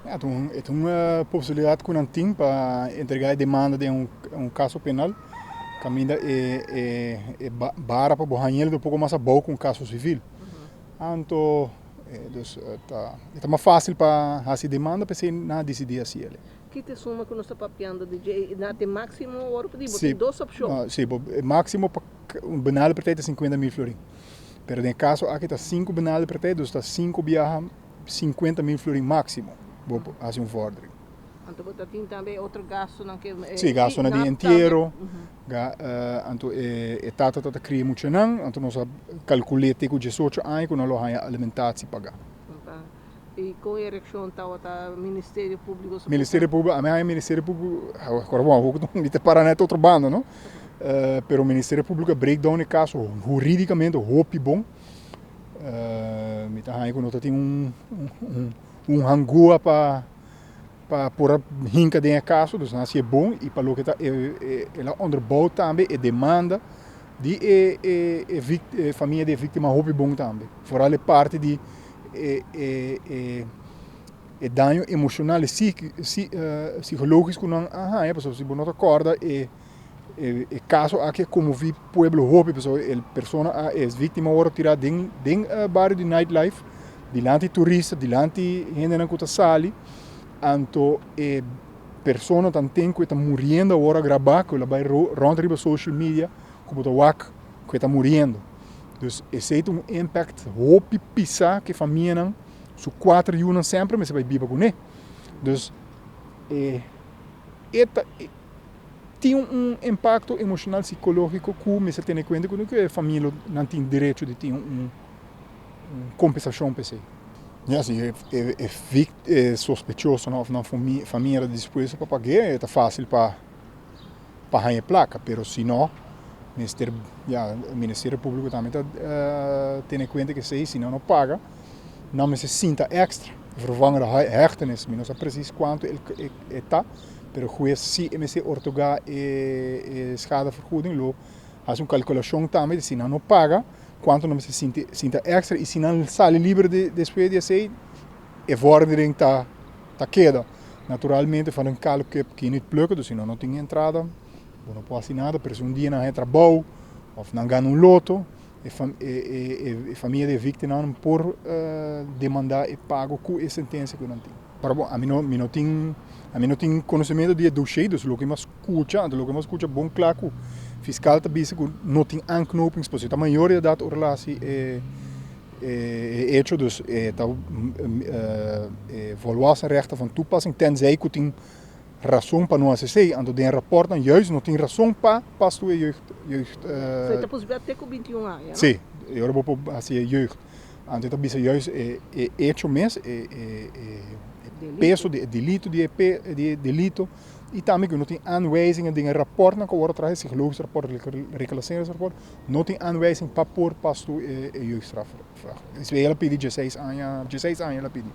Ja, é uma possibilidade que não tem para entregar a demanda de caso penal. Caminha para borrar um pouco mais a boa com um caso civil. Então, é mais fácil para fazer demanda para você não decidir assim. Que te suma que nós estamos papiando de na máximo ouro pedir, Sim, tem duas opções. Sim, máximo para um benal pretende 50.000 florins. Pero no caso aqui está 5 benal pretende, está 5 viaja 50.000 florins máximo. Vou fazer vordering. Então você tem também outro gasto não que Sim, gasto na dia inteiro. Então tata cria muito não, então nós calculamos que 18 anos que nós vamos alimentação pagar. E com a ereção está o Ministério Público? Ministério Público, a minha Ministério Público, agora bom, não está para neto outro bando, não? Pero o Ministério Público breakdown no caso juridicamente roupa bom. Me tá aí quando tem hangua para pôr hinca dentro do caso, dus nasce é bom e para o que tá ela onderbouwt também a demanda de família de vítima roupa bom também. Vooral a parte de danno emocional e psicológico não pessoal se não acorda caso aqui como vi pueblo hope pessoal a pessoa é vítima agora tirada dentro barrio de nightlife dilante turista dilante gente na que sali então pessoa tem que está morrendo agora gravar que ela vai rondar social media como o WAC que está morrendo. Dus esse é impact hope pisa que família não su 4 anos sempre mas vai viver com ele. Dus tem impacto emocional psicológico que você tem em conta que a família não tem direito de ter compensação para si. Ja, sim, é sospechoso não na família disposta para pagar é fácil para ganhar placa, pero se não o Ministério Público também tem em conta que se não paga, não se sinta extra. Vervangen de hechtenis, não sei precies quanto está, pero o juiz se ortogar schadevergoeding lo, faz calculação também de se não paga, quanto não se sinta extra e se não sai livre depois de assim, a vordering tá queda. Naturalmente, faz cálculo que não plukken, se não tem entrada. Não pode fazer nada, mas um dia não é trabalho, ou não ganha loto, a família de vítima não por demandar e pago com a sentença que não tem. Para bom, a mim não tem conhecimento de dossiê, dus o que mais escuta, bom claro que o fiscal também não tem anknopingspunten. A maioria da relatie é hecho, dus evaluatierechten van toepassing, tenzij que tem razão para não acessar, então tem rapport dan juist não tem razão para pastor jeugd. Você tem possibilidade até com 21 anos, não? Sim, eu vou fazer jeugd. Então tem juist hecho mesmo, peso de delito e também que não tem aanwijzingen dingen rapport na que agora traz psicologisch rapport, reclasseringsrapport, não tem aanwijzing para pôr pastor jeugdstraf. Isso ela pediu 16 anos, ela pediu.